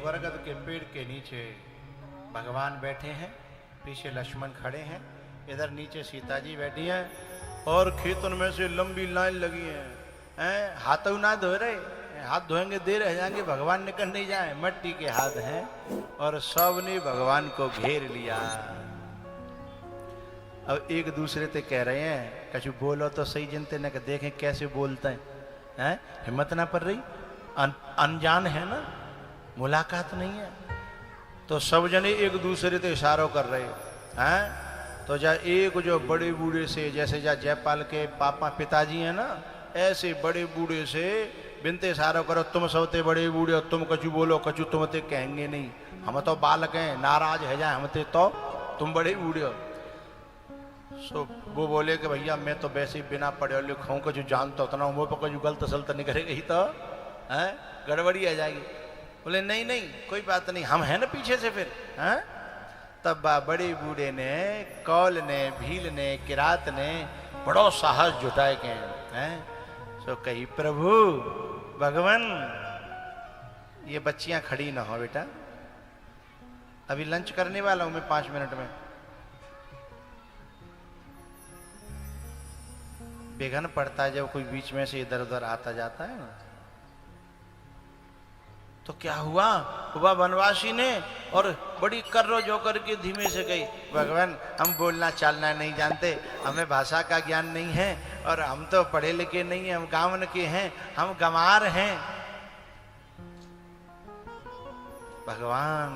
बरगद के पेड़ के नीचे भगवान बैठे हैं, पीछे लक्ष्मण खड़े हैं, इधर नीचे सीता जी बैठी हैं और खेतों में से लंबी लाइन लगी है। हाथ ना धो रहे, हाथ धोएंगे देर रह जाएंगे, भगवान निकल नहीं जाए, मिट्टी के हाथ हैं और सबने भगवान को घेर लिया। अब एक दूसरे से कह रहे हैं कछु बोलो तो सही, जनते ने देखें कैसे बोलते हैं, हिम्मत ना पड़ रही, अनजान है ना, मुलाकात नहीं है। तो सब जने एक दूसरे से इशारों कर रहे हैं। तो जा एक जो बड़े बूढ़े से, जैसे जा जयपाल के पापा पिताजी हैं ना, ऐसे बड़े बूढ़े से बिनते इशारों करो, तुम सबते बड़े बूढ़े हो, तुम कछु बोलो, कछु तुम ते कहेंगे नहीं, हम तो बालक हैं, नाराज है जाए हमते तो तुम बड़े बूढ़े हो। सो वो बोले कि भैया मैं तो वैसे ही बिना पढ़े लिखा हूँ, कछु जानता उतना हूँ, वो पर कछु गलत सलत नहीं करेगा ही तो है गड़बड़ी आ जाएगी। बोले नहीं नहीं कोई बात नहीं, हम हैं ना पीछे से फिर हैं। तब बड़े बूढ़े ने, कौल ने, भील ने, किरात ने बड़ो साहस जुटाए के हैं। सो कही प्रभु भगवान ये बच्चियां खड़ी ना हो बेटा, अभी लंच करने वाला हूं मैं 5 मिनट में। बेघन पड़ता है जब कोई बीच में से इधर उधर आता जाता है ना। तो क्या हुआ, वह वनवासी ने और बड़ी कर्रो जो करके धीमे से गई, भगवान हम बोलना चालना नहीं जानते, हमें भाषा का ज्ञान नहीं है और हम तो पढ़े लिखे नहीं हैं, हम गांवन के हैं, हम गंवार हैं। भगवान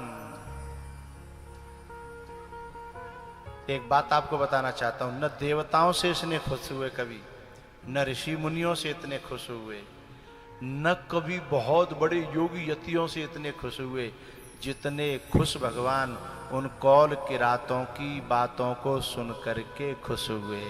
एक बात आपको बताना चाहता हूं, न देवताओं से इसने खुश हुए कभी, न ऋषि मुनियों से इतने खुश हुए, न कभी बहुत बड़े योगी यतियों से इतने खुश हुए जितने खुश भगवान उन कौल किरातों की बातों को सुन करके खुश हुए।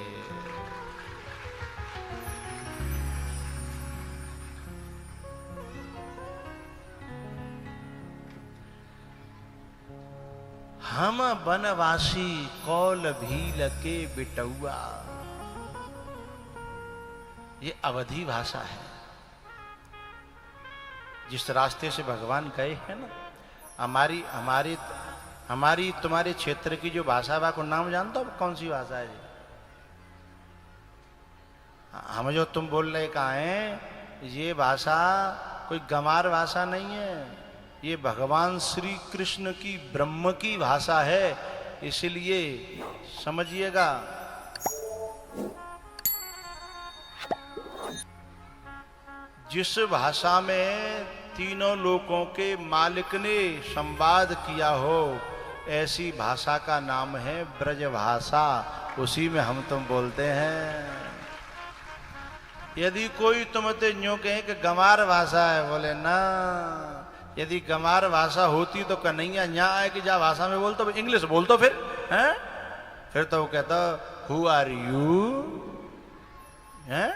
हम बनवासी कौल भील के बिटुआ, ये अवधी भाषा है। जिस रास्ते से भगवान गए हैं ना, हमारी तुम्हारे क्षेत्र की जो भाषा है को नाम जानते हो कौन सी भाषा है? हम जो तुम बोल रहे कहा है, ये भाषा कोई गंवार भाषा नहीं है, ये भगवान श्री कृष्ण की ब्रह्म की भाषा है, इसलिए समझिएगा। जिस भाषा में तीनों लोकों के मालिक ने संवाद किया हो, ऐसी भाषा का नाम है ब्रज भाषा, उसी में हम तुम बोलते हैं। यदि कोई तुमसे यूं कहे कि गंवार भाषा है, बोले ना, यदि गंवार भाषा होती तो कन्हैया यहाँ आए कि जा भाषा में बोलतो, इंग्लिश बोलतो फिर हैं, फिर तो वो कहता हु आर यू हैं,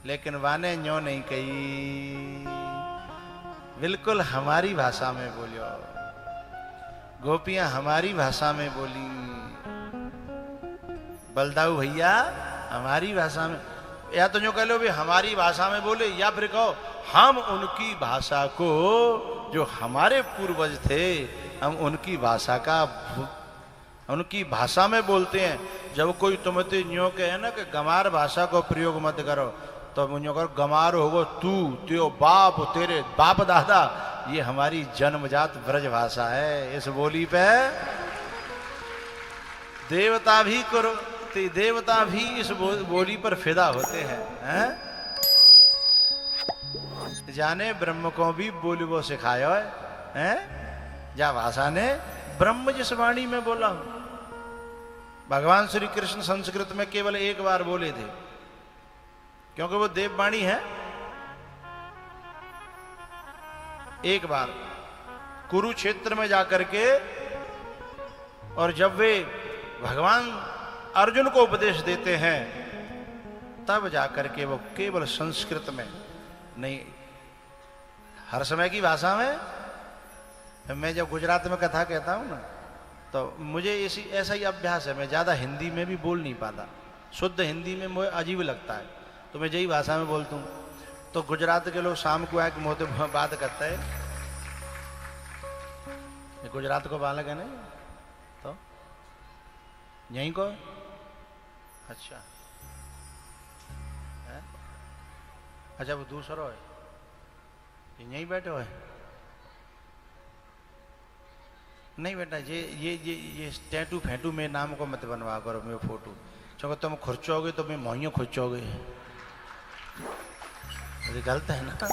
लेकिन वाने न्यों नहीं कही, बिल्कुल हमारी भाषा में बोलियो, गोपियां हमारी भाषा में बोली, बलदाऊ भैया हमारी भाषा में, या तो जो कह लो भी हमारी भाषा में बोले, या फिर कहो हम उनकी भाषा को, जो हमारे पूर्वज थे, हम उनकी भाषा का, उनकी भाषा में बोलते हैं। जब कोई तुमसे न्यों कहे ना कि गंवार भाषा को प्रयोग मत करो, तो मुझे कहो गंवार होगो तू, त्यो बाप, तेरे बाप दादा, ये हमारी जन्मजात ब्रज भाषा है। इस बोली पे देवता भी करो, देवता भी इस बोली पर फिदा होते हैं। जाने ब्रह्म को भी बोली वो सिखायो है, जा भाषा ने ब्रह्म जिस वाणी में बोला। भगवान श्री कृष्ण संस्कृत में केवल एक बार बोले थे, क्योंकि वो देववाणी है। एक बार कुरुक्षेत्र में जाकर के, और जब वे भगवान अर्जुन को उपदेश देते हैं, तब जाकर के वो केवल संस्कृत में, नहीं हर समय की भाषा में। मैं जब गुजरात में कथा कहता हूं ना, तो मुझे ऐसा ही अभ्यास है, मैं ज्यादा हिंदी में भी बोल नहीं पाता, शुद्ध हिंदी में मुझे अजीब लगता है, तो मैं यही भाषा में बोलता हूँ। तो गुजरात के लोग शाम को आके मुझे बात करते हैं गुजरात को बालक है नहीं तो यहीं को? अच्छा है? अच्छा वो दूसरा है, यहीं बैठे हो है? नहीं बेटा ये टैटू फैटू में नाम को मत बनवा करो मेरे फोटो, क्योंकि तुम खुर्चोगे तो मैं मोहियों खुर्चोगे, गलत है ना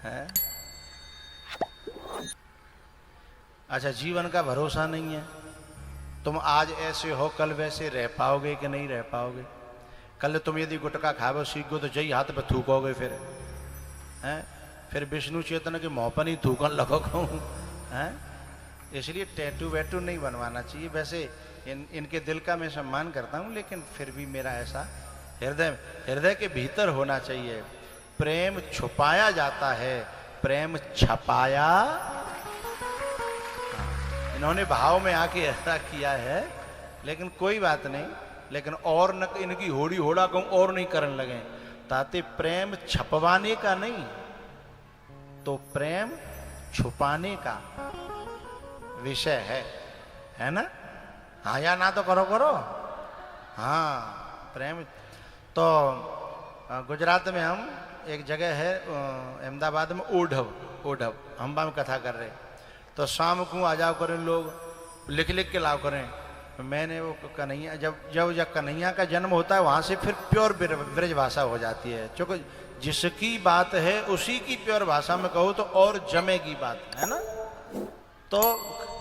है? अच्छा जीवन का भरोसा नहीं है, तुम आज ऐसे हो कल वैसे रह पाओगे कि नहीं रह पाओगे? कल तुम यदि गुटखा खाओ सीखो तो जई हाथ पे थूकोगे फिर हैं? फिर विष्णु चेतन के मुँह पर ही थूकन लगोगे हैं? इसलिए टैटू वैटू नहीं बनवाना चाहिए। वैसे इनके दिल का मैं सम्मान करता हूँ, लेकिन फिर भी मेरा ऐसा हृदय के भीतर होना चाहिए। प्रेम छुपाया जाता है, प्रेम छपाया। इन्होंने भाव में आके ऐसा किया है, लेकिन कोई बात नहीं। लेकिन और न इनकी होड़ी होड़ा कहूँ और नहीं करने लगे, ताते प्रेम छपवाने का नहीं तो प्रेम छुपाने का विषय है ना? हाँ या ना तो करो करो। हाँ प्रेम तो गुजरात में हम एक जगह है अहमदाबाद में ओढ़व हम में कथा कर रहे, तो शाम को आ जाओ करें लोग, लिख लिख के लाओ करें। मैंने वो कन्हैया जब कन्हैया का जन्म होता है वहाँ से फिर प्योर ब्रज भाषा हो जाती है, क्योंकि जिसकी बात है उसी की प्योर भाषा में कहो तो और जमेगी बात, है ना? तो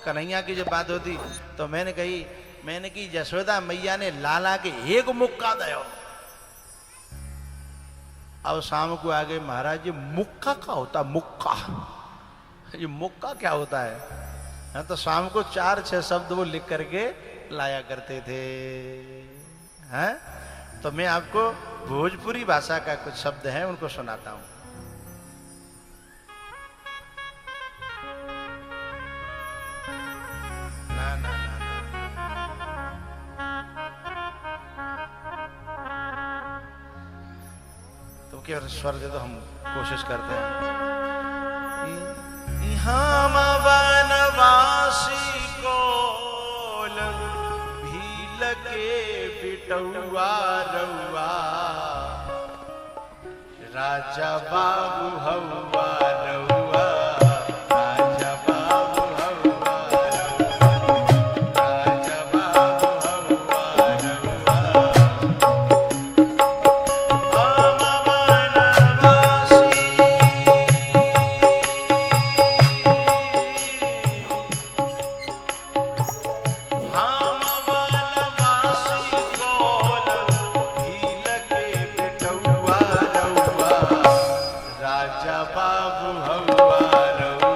कन्हैया की जब बात होती तो मैंने कही जसोदा मैया ने लाला के एक मुक्का दयो। अब शाम को आगे महाराज ये मुक्का क्या होता? मुक्का, ये मुक्का क्या होता है? तो शाम को 4-6 शब्द वो लिख करके लाया करते थे हैं? तो मैं आपको भोजपुरी भाषा का कुछ शब्द हैं उनको सुनाता हूं। ना ना ना तो क्या स्वर दे तो हम कोशिश करते हैं। हम वनवासी को भी लगे बिटौआ रउआ, राजा बाबू हवा रउआ, राजा बाबू हवा रउआ, राजा बाबू हवा रउआ।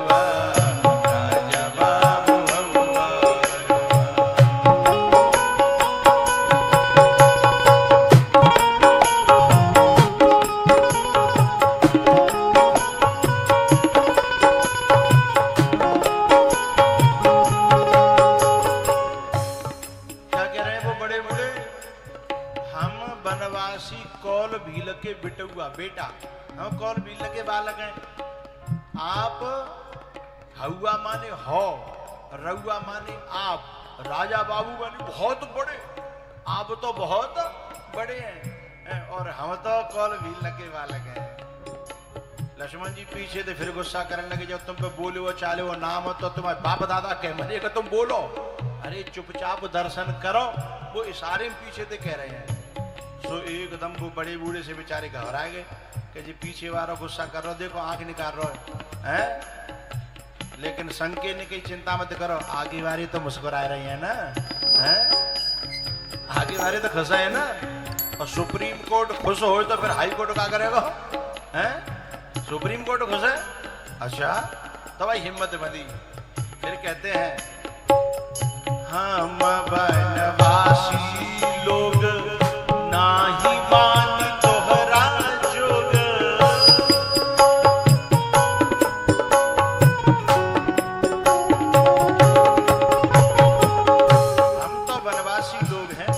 बेटा हम कौन भी लगे बालक हैं। आप हवा माने हो, रउआ माने आप, राजा बाबू माने बहुत बड़े, आप तो बहुत बड़े हैं और हम तो कौन भी लगे बालक हैं। लक्ष्मण जी पीछे थे, फिर गुस्सा करने लगे, जब तुम पे बोले वो चाले वो नाम हो तो तुम्हारे बाप दादा कह मरेगा तुम बोलो। अरे चुपचाप दर्शन करो, वो इशारे में पीछे थे कह रहे हैं। तो एकदम वो बड़े बूढ़े से बेचारे घबरा गए कि जी पीछे वाला गुस्सा कर रहा, देखो आंख निकाल रहा है। लेकिन संके ने कही चिंता मत करो, आगे वाली तो मुस्कुरा रही है ना, है आगे वाली तो खुश है ना। और सुप्रीम कोर्ट खुश हो तो फिर हाई कोर्ट क्या करेगा? हैं सुप्रीम कोर्ट खुश है, अच्छा तो भाई हिम्मत बंदी। फिर कहते हैं हम वनवासी लोग नाही मानी तोहरा जोग, हम तो वनवासी लोग हैं,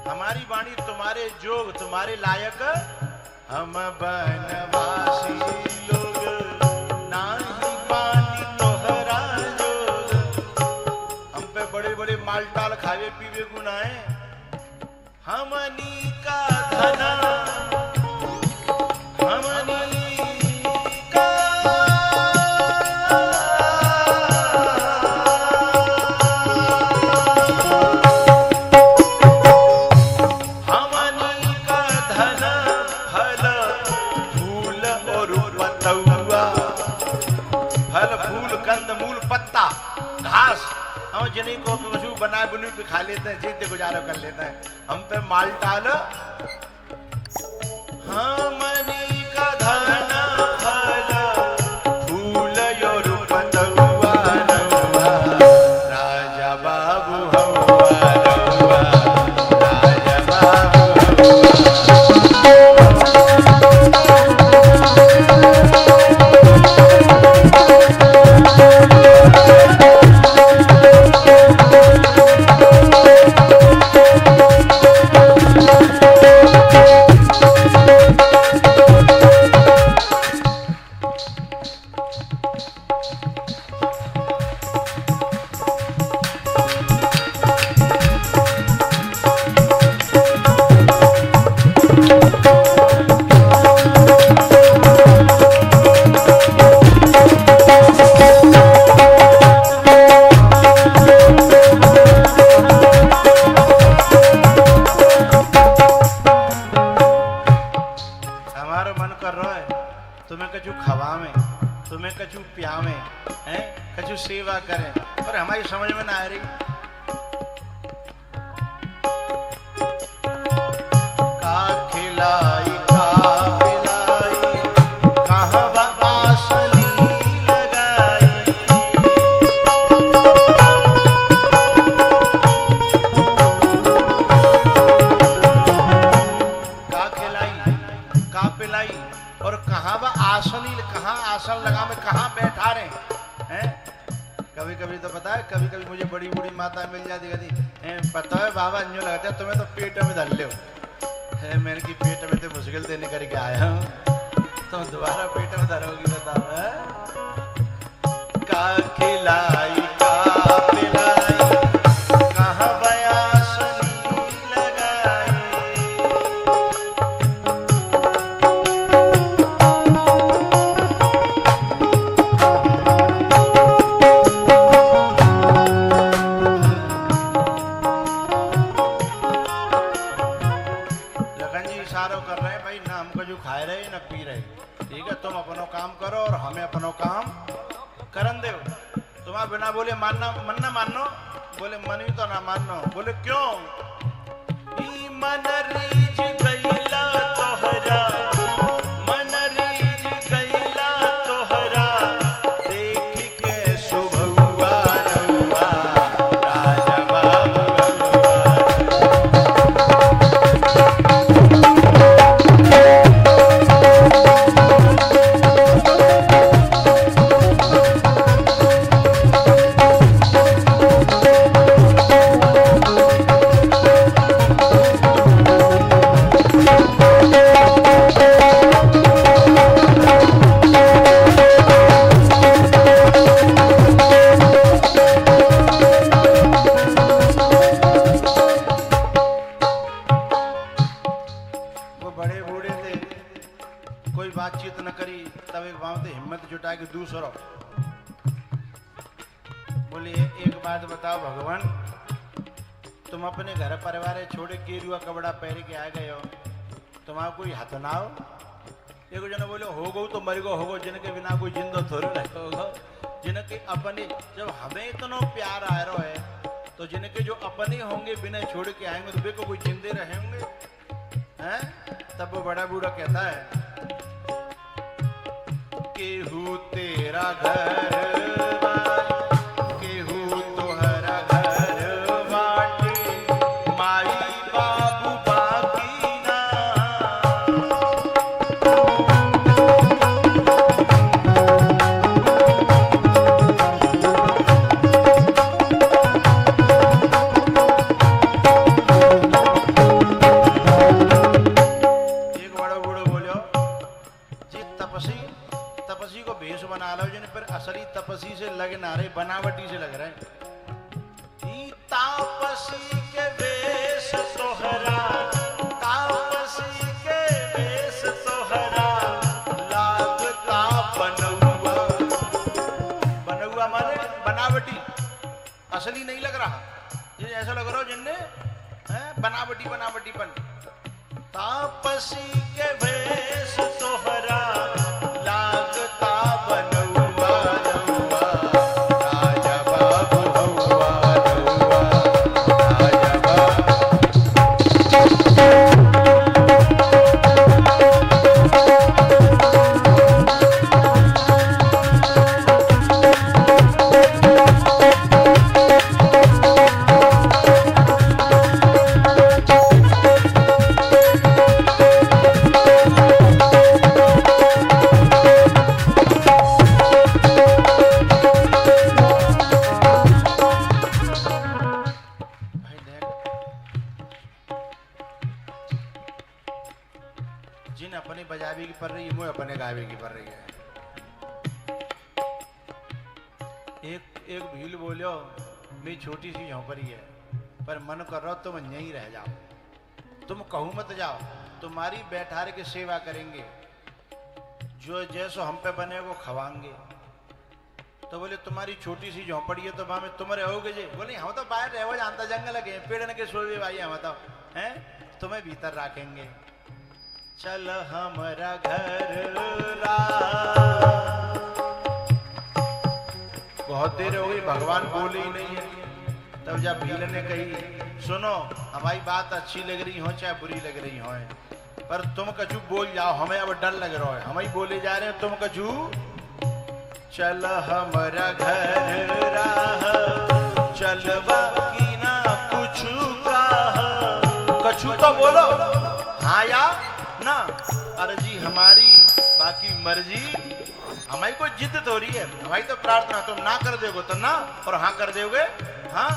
हमारी वाणी तुम्हारे जोग तुम्हारे लायक। हम वनवासी लोग नाही मानी तोहरा खावे पीवे गुनाए हमनी का धना हमनी का हमनी का धना फल फूल और पतौआ फल फूल कंद मूल पत्ता घास हम जिन्हीं को पशु बना बुनी पे खा लेते हैं जीते गुजारा कर लेते हैं हम पे माल टाल हमनी का धन फल फूल और पतौआ राजा बाबू हवा राजा बाबू सेवा करें पर हमारी समझ में ना आ रही का खिलाई का पिलाई कहाँ बासनी लगाई का खिलाई का पिलाई और कहाँ आसनी कहाँ आसन लगा में कहाँ बैठा रहे हैं कभी कभी तो पता है कभी कभी मुझे बड़ी बूढ़ी माता मिल जाती कहती पता है बाबा अंजो लगता है तुम्हें तो पेट में धर लो है मैंने की पेट में तो मुश्किल देने करके आया हूँ तुम दोबारा पेट में धरोगी बताओ का खिलाई का पिलाई कहाँ बयासनी लगाई खाए रहे न पी रहे ठीक है तुम अपनो काम करो और हमें अपनो काम करन दो तुम्हारा बिना बोले मानना मन ना मानो बोले मन भी तो ना मानो बोले क्यों ई मन रीज गईला तोहरा मन रीज गईला तोहरा देख के सुभुआ रउआ राजा बाबू दूसरा बोले एक बात बताओ भगवान तुम अपने घर परिवार छोड़े गेरुआ कपड़ा पहन के आ गए हो तुम्हारा कोई हाथ ना हो एक जन बोले हो गो तो मर गो हो गो जिनके बिना कोई जिंदो थोड़ी नहीं होगा जिनके अपने जब हमें इतना प्यार आ रहा है तो जिनके जो अपने होंगे बिना छोड़ के आएंगे तो वे को कोई जिंदे रहेंगे हैं तब वो बड़ा बूढ़ा कहता है केहू तेरा घर केहू तोहरा घर बाटे माई बाबू बाकी ना एक बड़ा बूढ़ा बोलो जी तपस्वी को भेष बना लो जिन पर असली तपस्वी से लग ना रहे बनावटी से लग रहे हैं। तापसी के वेश तोहरा, तापसी के वेश तोहरा, लागता बनौआ। बनौआ माने बनावटी, असली नहीं लग रहा, ये ऐसा लग रहा हो जिनने बनावटी बनावटीपन। तापसी के वेश तोहरा, लागता बनौआ रउआ, राजा बाबू हौआ रउआ, राजा जिन अपने बजावे की पड़ रही है, वो अपने गावे की पड़ रही है। एक भील बोलो, मेरी छोटी सी झोंपड़ी है, पर मन कर रहा तुम यहीं रह जाओ, तुम कहूँ मत जाओ, तुम्हारी बैठार की सेवा करेंगे, जो जैसो हम पे बने वो खवाएंगे। तो बोले तुम्हारी छोटी सी झोंपड़ी है तो वहां में तुम रहोगे जे? बोले हम तो बाहर रहो, जानता जंगल लगे पेड़ के सोए भाई, हम बताओ हैं, तुम्हें भीतर रखेंगे। चल हमारा घर बहुत देर हो गई, भगवान बोले ही नहीं है। तब जब भील ने कही सुनो, हमारी बात अच्छी लग रही हो चाहे बुरी लग रही हो, पर तुम कछु बोल जाओ, हमें अब डर लग रहा है, हम ही बोले जा रहे हैं, तुम कछु। चल हमारा घर चलवा की ना कुछ कछु तो बोलो, हाँ या ना, अर्जी हमारी बाकी मर्जी। हमारी कोई जिद तो रही है, हमारी तो प्रार्थना, तुम ना कर दोगे तो ना, और हाँ कर दोगे हाँ।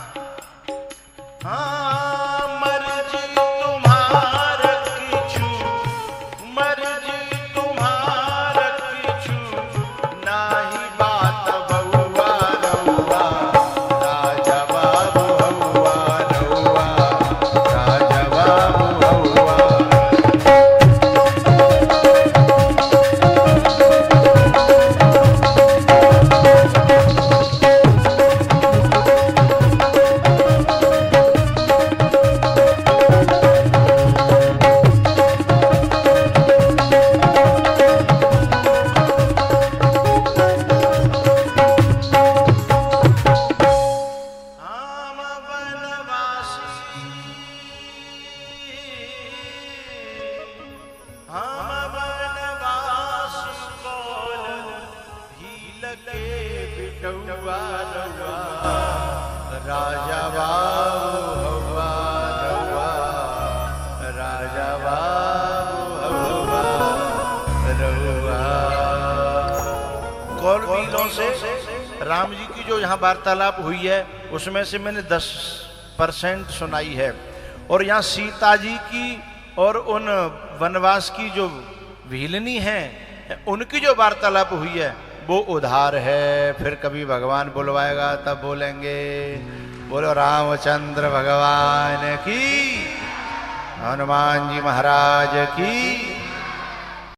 हाँ मर्जी तुम्हार किछु, मर्जी तुम्हार किछु, नाही बात बउआ रउआ, राजा बाबू हौआ रउआ, राजा बाबू हौआ। राजा बाबू हौआ रउआ, राजा बाबू हौआ रउआ। कौन वीरों से राम जी की जो यहाँ वार्तालाप हुई है उसमें से मैंने 10% सुनाई है, और यहाँ सीता जी की और उन वनवास की जो भीलनी है उनकी जो वार्तालाप हुई है वो उधार है। फिर कभी भगवान बुलवाएगा तब बोलेंगे। बोलो रामचंद्र भगवान की, हनुमान जी महाराज की।